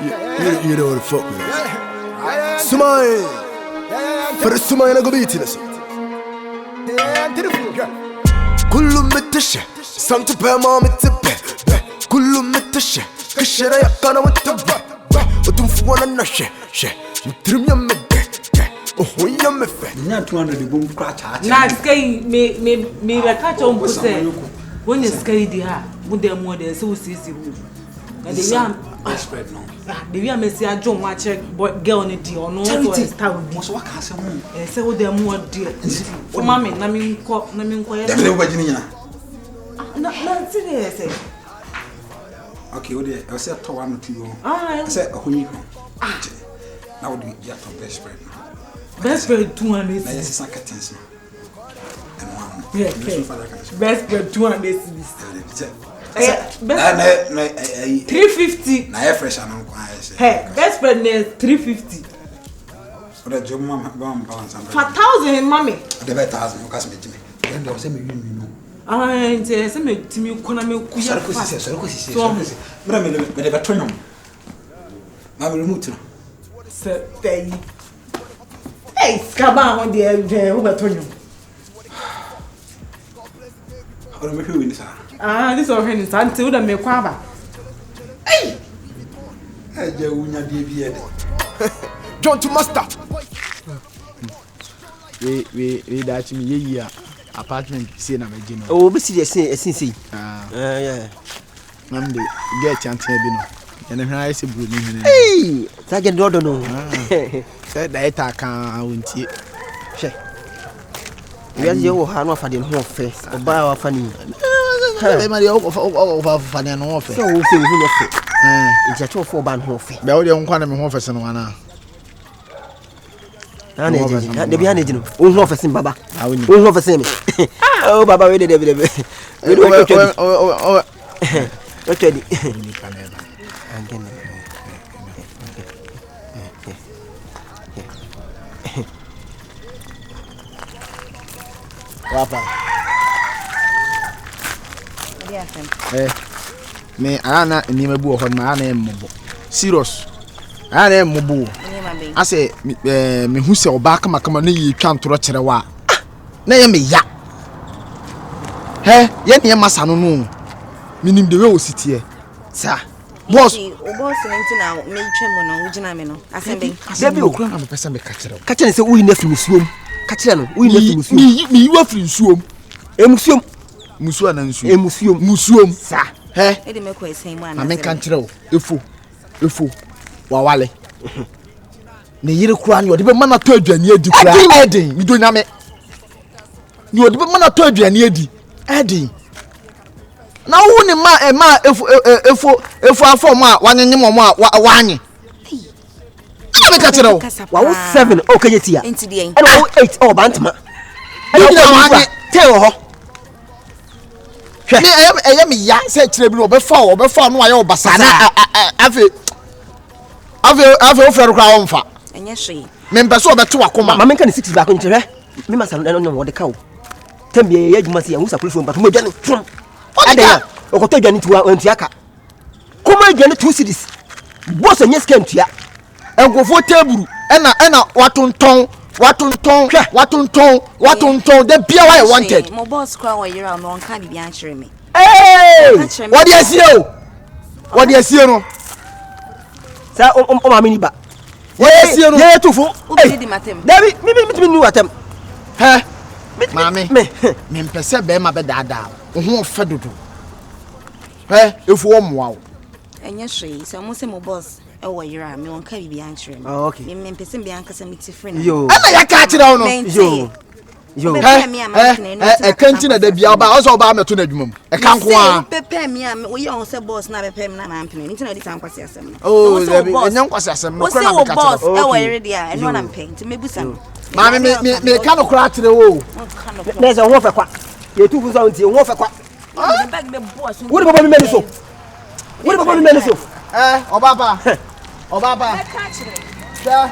You know what the fuck with us. Smile. For the smile, I go beat it. Kullu mitashe, samtu pe mama tipe. Kullu mitashe, kashera yakana mutaba. Otumfu wana na she. Mutrim ya mede. Oh ya mefe. Nya 200 the boom crash. Na sky me catch on pose. When you sky di ha, bude mo de so sisi hu. Na de ya spread no. The way I may say I don't watch boy girl on the or no to start with. So what can say mo? Say what them more dear. So mommy na me nko ya. Dem go gini nyina. Na serious eh. Okay, we dey I say to one to you. Ah. I say ohuni. Now we get to best spread. Best spread 200. Na yes curtains no. And one. Yeah. Best spread 200 cedis. Best 350. Na fresh and kwa say. Hey, best spread 350. So the job mama balance and. 4,000 mommy. The 1,000 you can me. Then they say me win no. Ah, say me timi kona me kuya. So me the betronum. Na me remove no. Say hey, skaba on the who betronum. Ora me win this. Ah, this already is until the make kwaba. Hey! Hey, je unya die bi John to master. We that me ye apartment see na me gino. Oh, be see see. Yeah. Nam de get chanting bi no. Ene hwan ese buru ni hene. Hey, that get do no. Say that ta kan wontie. She. We are you ha no fa de ho fe. Oba wa fa ni. Hey, Maria, over Fanny and Office. So, we say, it's a 2-4 band ho fe. But only one of my office and one. The behind it, who's officing Baba? Who's officing me? Oh, Baba, we did it. We do it. Papa. Me ana ni mebu ho ma ana embo serious ana embo I say me hu se oba kama kama na yi twa ntoro kire wa na ye me ya ye ne masa no no minim de we ositie sa boss o boss na me twem no ugina me no asembe debi okura na me pesa me ka kire se uyi na fi musuom ka kire no uyi na fi musuom mi yiwa fi nsuom emusuom musuo na nsuom musuom sa e de me ko esen mu ana me kan kire o efo wa wale ne yire kura ni odi be mana to aduane adi kura edin mi do nyame ni odi be mana to aduane adi edin na wo ni ma efo afọ ma wanyenye mo a wanye me ka kire o wa wo 7 o ka yetia enti de en e wo 8 o bantama e wo wanye te ho ni eye me ya se kire bi no obefa no aye obasana afi o fere kra o mfa enye hwe me mpeso obeto akoma ma menka ni 6 ba ko nkyere me masa no no de ka o tambie ye adwuma se ya husa kulifo mbato mo dwane trum adaya okoto adwane tuwa antuaka kuma adwane 2 cities boss enye scan tua engofo teburu ena watonton de bia why wanted mo boss kra wo yira no onka bibia a kire me what do you see no sa o ma mini ba ye tufo o di matem dabi mi ni watem mami me mpese be ma be dada ho fe dodo efu o moa enye hwe se mo se mo boss e wo yira me onka bibia a kire me okay me mpese bia anka se me ti free yo ana ya ka kire no yo kanti na da bia ba o so ba meto na adwuma mu kan ko a pepe mi a wo ye on se boss na pepe mi na ma mpene nti na di tan kwase asem no oh enye nkwase asem no kora na ka boss e wo yire dia eno na mpen nti mebusa no ma me ka no kora kire wo na se ho fe kwa ye tu fu so nti ho fe kwa wo de baba mi meni so obaba ja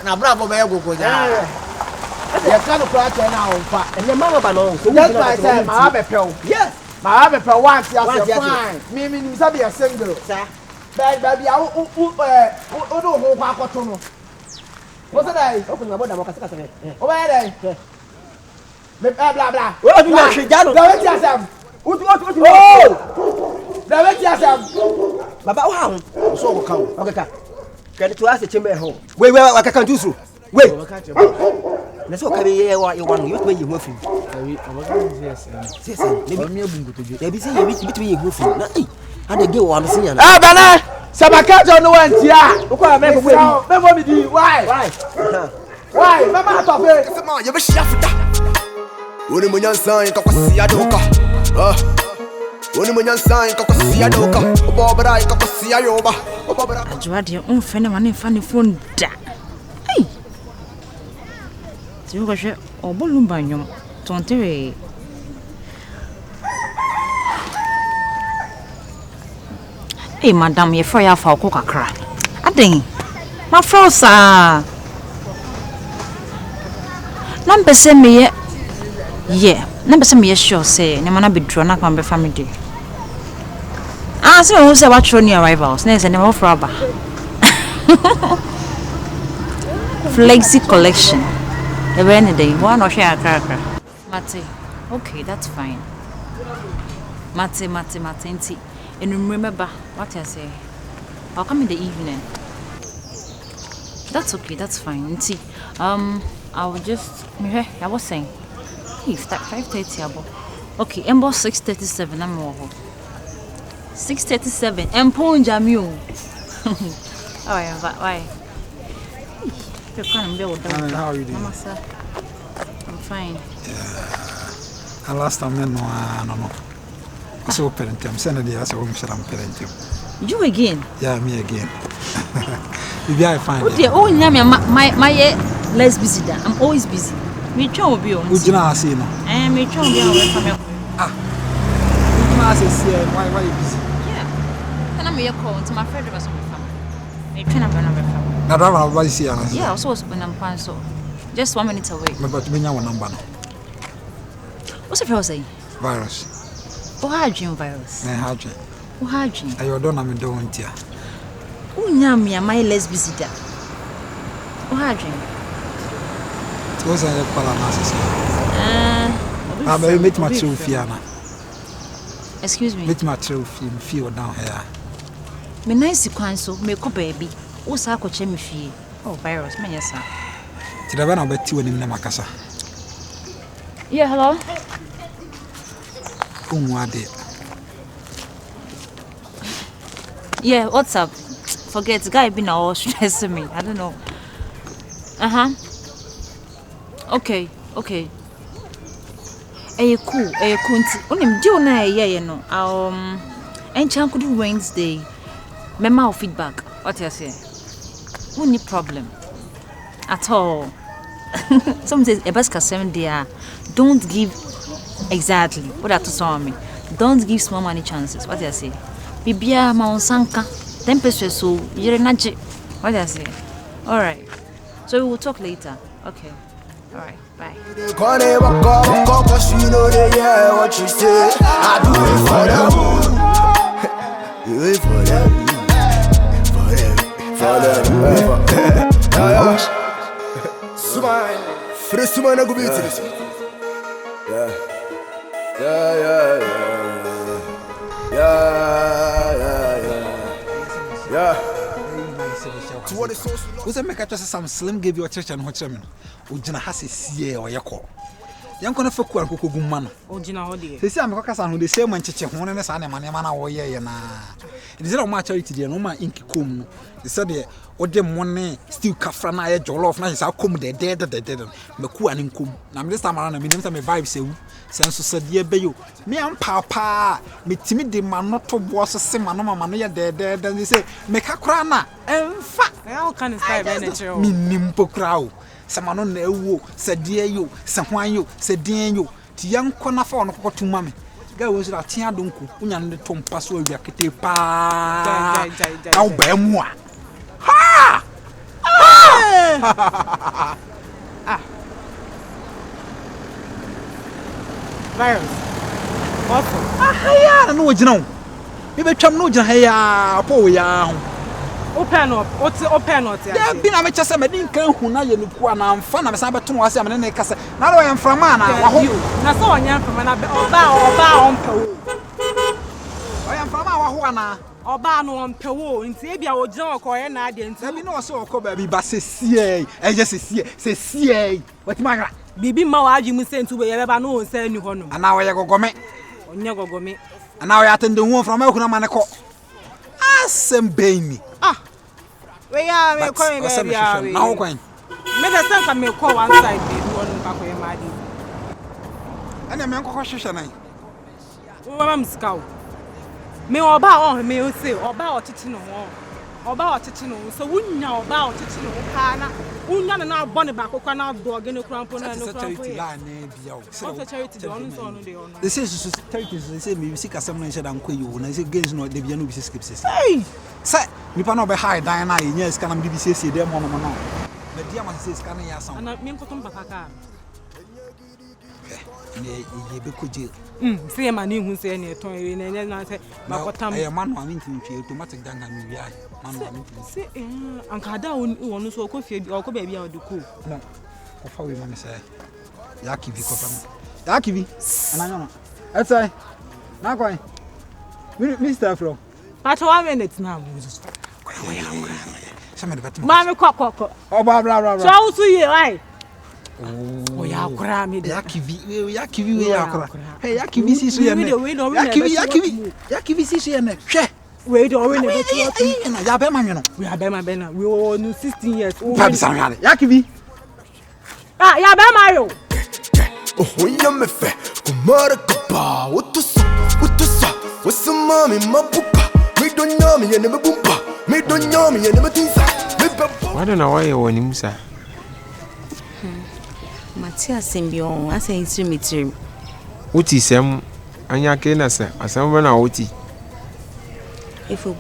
na bravo be gogo ja ya ka no kora kire na o fa ene mama ba no so yes I say ma be pew yes My have a one One, fine. Me you be a single. Sir. Baby, I don't hold back what you. What's that? Open my mouth, I'm going to say. Over there. Blah blah. Oh, you are Jalo. Direct yourself. What? Oh! Direct yourself. Baba, wow. So come. Okay. Can you ask the chamber home? Wait, I can't do so. Wait. Let's go carry you want you to move him. Yes. Maybe say you between you move him. And the girl I'm seeing. Ah, Bana! Sabakajo no one tia. Why? Mama tofe. Sema ye be shia futa. Woni munyansan ka kwasi adoka. Woni munyansan ka kwasi adoka. Obobra ka kwasi ayoba. Obobra. Ajwade umfene mane fane phone da. Hey. Ti ko hwe obolumba nyom. Tontere. Hey madam, ye for ya fa ko kakra. Aden. Ma frosa. Number say me yeah. Number say me sure say ne mana be draw na kan be family. Ah, so who say what show new arrivals? Na say ne mo fraba. Flexi collection. The rainy day. One or share akra. Mate. Okay, that's fine. Mate. And remember what I say. I'll come in the evening. That's okay, that's fine. See, I will just I was saying if that 5:30 abo. Okay, embo 6:37 I'm over. 6:37 empo njamio. Oh yeah, why? You can't be with them. How are you doing? Mama, sir. I'm fine. Yeah. Last time no. So parentum, send the answer home parentum. You again? Yeah, me again. If I find it. Oh, my less busy than I'm always busy. Me try to be on. Would you not see no? Me try to be away from you. Would you not say why you busy? Yeah. And I'm here calling to my friend was on my phone. Me try to be on my phone. Now driver what you see? Yeah, I was supposed to be on so just 1 minute away. But me one number. What's the first say? Virus. Ohadrin virus. Ohadrin. Ohadrin. Ayo don am do ntia. Unyam ya my less busy da. Ohadrin. Those are the palanas. I met my true fiana. Excuse me. Met my true feel down here. Me nice kwanso me ko baby. Wo sa ko che me fie. Oh virus me yesa. Ti da ba na obeti woni na makasa. Yeah, hello. Yeah, what's up? Forget, guy been all stressing me. I don't know. Okay. Cool. Onim do na yeah no. Enchan could do Wednesday. Mema feedback. What you say? No problem at all. Some says a best 7 day. Don't give exactly what that to saw me. Don't give small money chances. What do I say? Bibia maunsanka 10% so you're not. What do I say? All right. So we will talk later. Okay. All right. Bye. What you say? I do it for them. Do it for them. Smile. Fresh man, I go beat this. Yeah. Who's a make some slim give you a church and watch him? Ujina has a see or your call. Young gonna for quack man. Oh, Gina, how do you? They say I'm who the same when chiche one and a son and mana or ye na. It is not much charity, no man inky cum. They said, or them one still kafrana jollof, nice. I'll come the dead, Maku and income. Now this time around, I mean, some vibe say, Sense said, ye bayo. Me and papa, me timid man not to was a same man, mania dead, then they say, make a crana. And fact, how can it start energy? Me nimpo crow. Some on the wo, said dear you, some wine you, said dear you, the young corner for no to mammy. Go was a tia dunku, unyan the tom pass will be a kitty pa. Now, bear moi. Ha! Virus. Ahaya no wogina wo. Me betwam no wogina haya po wo ya ho. Open up. Ya bi na me chese me din kan hu na ye nuku ana amfa na me san beto no ase amene ne kase. Na ro ye mframa na wa ho. Na so onya mframa na oba ompe wo. Oya mframa wa ho ana. Oba no ompe wo nti e bia wogina okoye na ade nti. Bi no so okọ ba bi ba sesie. Eje sesie. What magra? Bibi ma wa agi mu se ntu be ye beba no onsa ni ho no. Ana wo ye gogome. Onye gogome. Ana wo ya tende hu mframa e kuna mane ko. Asem beni. We ya me ko me be ya we. Na wo kwan. Me the sense me call one side baby one back we ma di. Ana me nkokọ hwehwe nan. Wo ma msika wo. Me oba on me o say oba otiti no ho. Oba otiti no so wunya oba otiti no ka na. Wunya na abone ba kokwa na dog ne krampo na no krampo. Charity la na bia wo. So charity do on so no dey on. They say charity say me see kasam na nche dan kwayo na say gains no dey bia no bi say skip say. Hey. Say nipa no be high dan na nya ska na bi bi say dey mo no no. Na dia ma say ska na ya san. Ana me nkoto mbaka ka. Ne ye be koje. Say ma ni hu say na eton we na nya na say makotam. Eh man no amin tin twi automatic dan na mi wi ai. Man no amin tin. Say anka da wonu so okofie bi okọ ba bia odiko. No. Ko fa we ma say. Ya kivi ko fam. Ya kivi. Ana nya no. Etai. Na kwai. Mr. Fro. But 1 minute now. Somebody better. Mama kwakọ. Oh blah blah blah. So how to you why? Oh ya kura me de. Ya kivi we ya kura. Hey ya kivi si so ye ne. Ya kivi si so ye ne. Hwe. We do we ne betu. Na ya be ma nweno. We have be na. We all 16 years. Pa bi san ya. Ya kivi. Ya be ma yo. Oh ya me fe. Kumara kupa. Utusa. What's mommy mapupa. Me don't know me and me bumpa. Me don't know me and me tinsa. Why don't know why you want him, sir? Matia Symbion, I say it's me. What is him? Anya Kena, sir. As someone out. If you,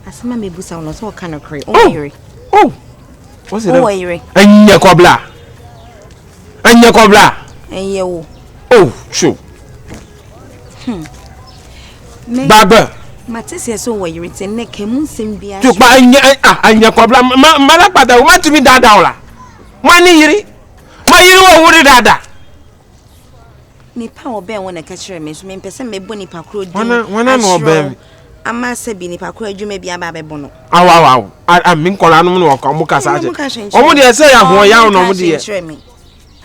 as my busa on us all kind of cray. Oh, what's it? Oh, Anya Cobla. And you. Oh, sure. Baba. Matisse so where you return neck him Symbia. To buy Anya Cobla. Malapata, what to be that dollar? Money, my would dada. Ni power bear when I catch him, Miss Mimpes me bonny pacro. When I know Ben, I must say, Binny Pacro, you may be a baby bono. Wow, I mean, Colanum or Comucas. Oh, dear, say I'm more young, no, dear. Me.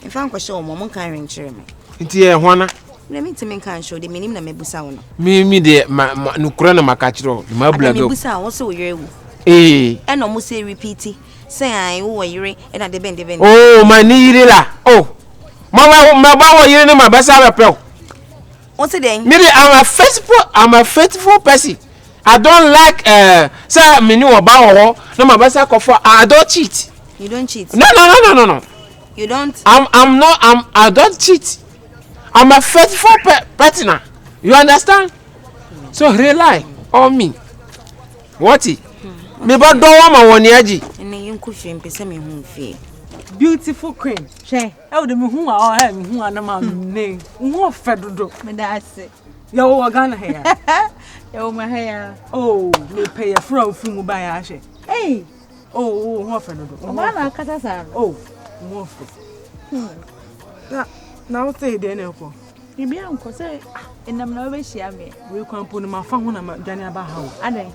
If Uncle show Momon carrying me. It's here, Juana. Let me to make can show the minimum Mebusa. Me, dear, my Nukrana Macatro, my blood. Mebusa also you. Eh, and almost say repeat. Say I owe you and at the bend. Oh, my needla. Oh, my bow, you know my best apple. What's it then? Maybe I'm a faithful person. I don't like say me know about no my best for I don't cheat. You don't cheat. No. You don't. I don't cheat. I'm a faithful partner. You understand? So rely on me. What it? Me but don't want my one edgy. And then you could feel me home fee. Beautiful queen. She. E de me hu a o me hu ana ma name. Hu fedodo. Me da se. Yo wa Ghana here. Yo ma here. Oh, me pay a from mu ba ya hwe. Hey. Oh, hu fedodo. O ma na kasa sa. Oh, hu fe. Na o say de na ko. Bibi anko say enam na we hia me. We kwampo no ma fa ho na ma dwane aba ha o. Adan.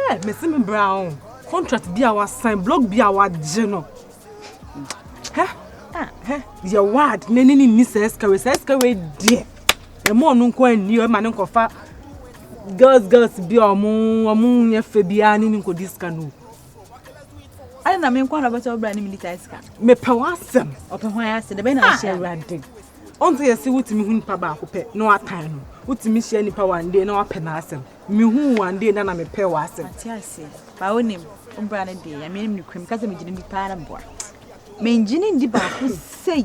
Hey, me see me brown. Contract bi a wa sign, blog bi a wa je no. Your word, nene ni seska we dear. E mo no nko ani o ma ne nkofa. Girls bi omu nya fe bia ni nko diska no. Adan na me nko na beto bra ni military ska. Me pe wasem. Ope ho ya se de be na share. Awurade. Onto ye se wutimi hu nipa ba akopɛ no atan no. Wutimi share nipa one day na wapɛ na asem. Me hu one day na me pɛ wasem. Ati ase. Ba onim, ombra na dey. Ya me nim ni kwem kaza me gine nipa na boa. Me ngine ndi ba ko sei.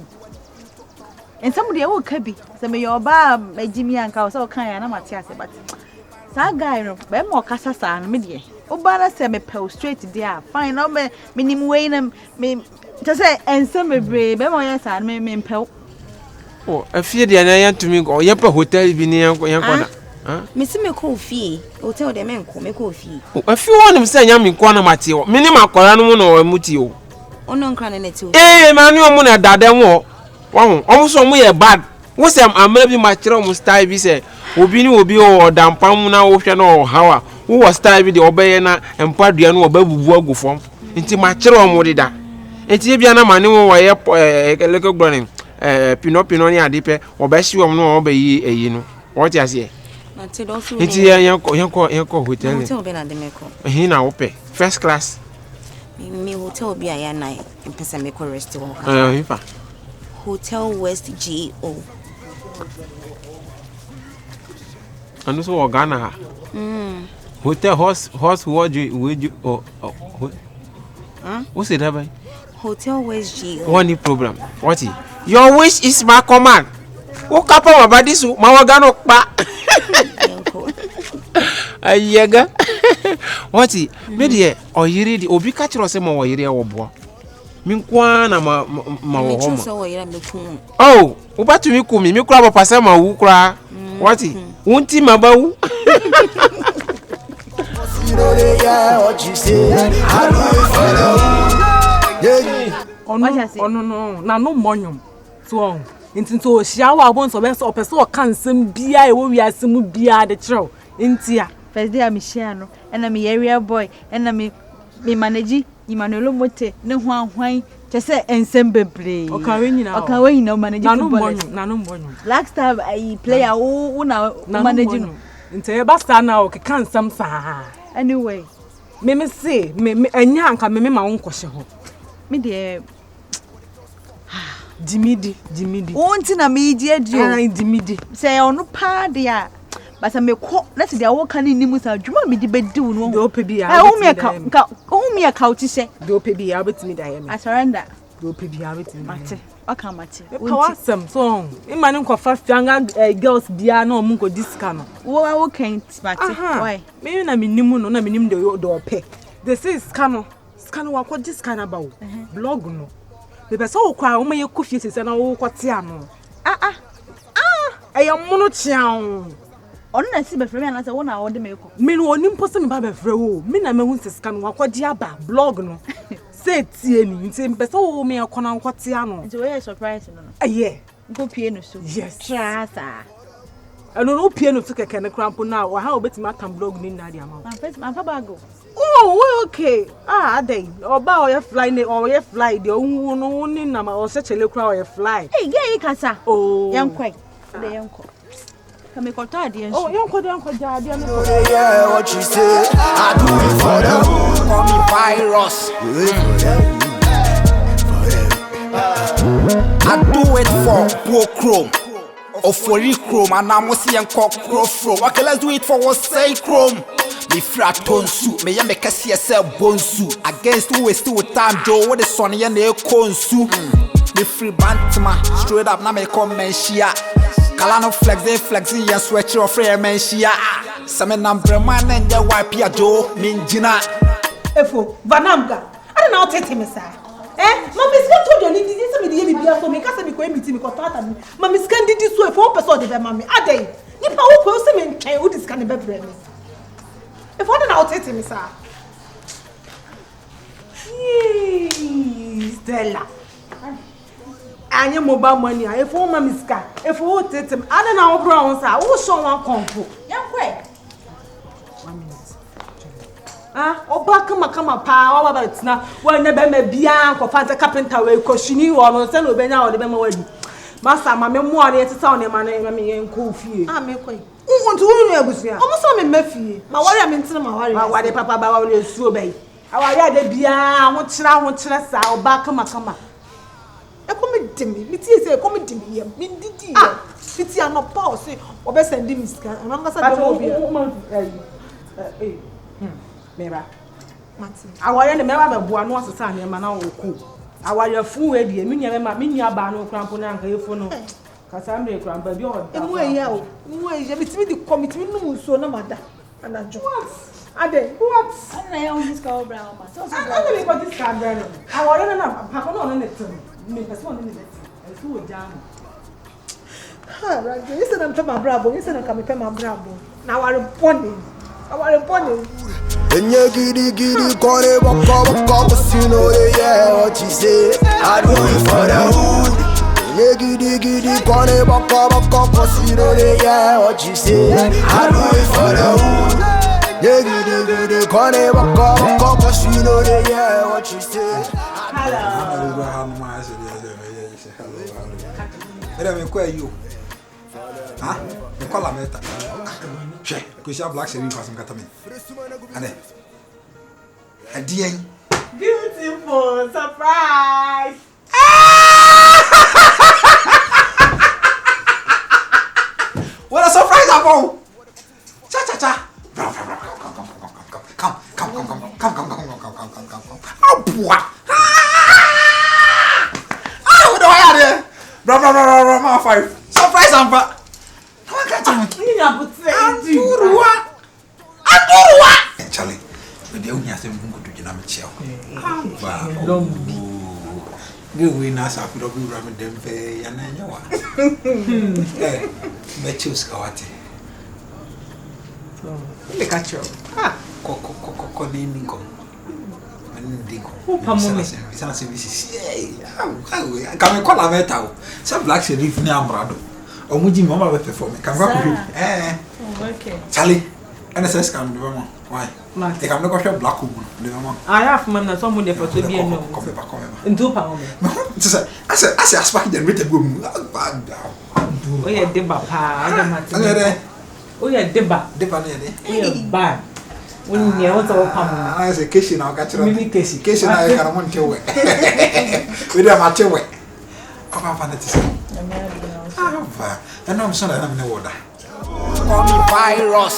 Ensam de e wo ka bi. Se me yo ba magimi anka wo se wo kan ya na mate ase but. Sa guy no, be mo kasa sa no me de. Obara se me pe straight there. Fine, no me nim wey na me to say ensam bebre be mo ya sa me pe. Oh, a fear the anya to me or yep hotel be near Yankona. Miss me coffee. Hotel the men come coffee. A few want him say Yam in Quanamatio, minima Corano or Mutio. Oh, no, cranning it too. Eh, Manuel Mona Dadamo. Wow, almost on me a bad. What's I'm maybe my children style be say, Obini will be or Dampamuna Ocean or Hawa, who was style with the Obayana and Padiano or Babu Wogo form. Into my children would that. And Tibiana Manu or a little burning. Pinopinonia deeper or best you no obey you know. What you say? It's here, Yanko hotel. Hotel Benademico. He now pay. First class. Me hotel be a night in Pesamico restaurant. Hotel West GO. And also Ghana. Hotel horse would you what's it ever? Hotel West GO. One problem. What is? Your wish is my command. Who couple about this? Mawagano pa. Ayega. What is? Media or you read Obi catch or some more area or boy. Minkwana ma oh, uba to me kumi, me crab pasama who cry. What is? Won't him about? What you say? I do it for them. Oh no, no money. So, into shower once or best or person can some beer, we are some beer the troll. Intia. First day I'm Michiano, and I'm area boy, and I'm me manage Emmanuel Mote, no one, just say ensemble play. Okay, no manage no money. Last time I play a now managing. Into a basta now, can some anyway. Me say, me and yanka me my own question. Me dear. Dimidi. Won't in a media do dimidi. Say on no padia. But I may call let's the walk in Nimusa. Do you want me to be doing no pebby? I owe me a couch, say. Do pebby, I bet me that I surrender. Do pebby, I bet me. Okay, Mate. Some song. In my uncle first younger girls, dear no mungo discount. Oh, I can't, Mate. Why? Maybe I mean, Nimun, I mean, the door pay. They say scano what this kind about blog no. The so cry, oh, my cookies and all quatiano. I am monochian. Ona si be frame and say wona wo de me ko. Me no onim post me ba be frɛ wo. Me na me hu sesika no akɔgye aba blog no. Say tie ni nti mpɛ sɛ wo me akɔna nkɔte ano. Nti we surprise no no. Aye. Go pie no so. Yes. Trasa. Eno no pie no so keke ne krampo na wa ha obetimi atam blog ni na dia ma. Man fa bago. Oh, okay. Adey. Oba oye fly ne oye fly de ohun no ni na ma o se chele kra oye fly. Hey, get you kasa. Oh. Yankwai. De yanko. Come got audience. Oh, yanko ja dia no. Yeah, what you say? I do it for them. Call me virus. I do it for poor chrome. Or for chrome, and I'm see and cock from. Okay, let's do it for what say chrome. Me frat ton suit, me ya make a CSL bone suit. Against who is still time, Joe, what the son and the con suit. Me free bantama, straight up, now me come menshia. Kalano flexing, and sweat your frame menshia. Some number man and the wipe ya Joe, Minjina. Efo, Vanamga. I don't know how to tell me, sir. Mammy Scan told you, this is me, the for me, because I'm going to me, Mammy Scan did this way for person of mammy. Are they? You know, who person in care who is kind of better. If I don't know how to tell me, sir. Stella. And your mobile money, if all Mammy Scan, if all take him, I don't know brown, sir. Who show one comfort? Young quick. 1 minute. Oba kama pa wa ba tina wa na be ma bia ko fa carpenter we ko shini wo no se no be nya wo de be ma wadi masa ma me mo ore teta one ma na me yen ko fie me ko untu wo no abusia o mo so me mafie ma wari am ntina ma wari papa ba wa wari suo be awari ade bia ho kira sa oba kama e ko me dimi mi tie se e ko me dimi yam mi didi yam fiti ano pa o se obe send mi sika amanga sa be mo bia Mera. Martin. Aware ne mera be boa no asesa ne ma na wo ku. Aware fu we die mi nya ba no krampo na anka yefo no. Kasa mre krampa bi o da. Emu eya o. Emu eya mi timi di committee no nso na mada. Anajo. What? Ade, what? Ana ya on this cow brown ma. So Ana me ko this cow brown. Aware na pa ko no ne tem. Me pese no ne net. E fu o jam. Ha, right. You said I'm my bravo. You said I'm coming my bravo. Now I'm reporting. And you giddy, call it walk, you know, yeah, what you say. I do it for the hood. And you giddy, call it walk, you know, yeah, what you say. I do it for the hood. You giddy, call it walk, you know, yeah, what you say. Hello. Hello. You. Huh? The color better. Che, because you black shaving for some catame. And a dear. Beautiful surprise. What a surprise, Apple! Cha cha cha. Come. Oh, boy. Ah, what do I have there? Blah, 5. Surprise, Ampa. Andurua. Charlie, but the only thing we could do is chill. Go we now have to be ramming them pay and then you are. Eh, Betchus Kawati. Look at you. Coco Ningo. I can't call a metal. Some black sheriff near Brado. Or would you mamma perform? Come back. Okay. Charlie, NSS can do one. Why? They can look at your black woman. I have man someone there for to be no. In 2 pounds. I said, I spike the written boom. Oh, yeah, Deba, oh, yeah, Deba, bad. When you want to come, I say, Casey now got you. Casey, I can't want to wait. We don't have to wait. Oh, I to say. And I'm sorry, I'm in the water. Call me virus.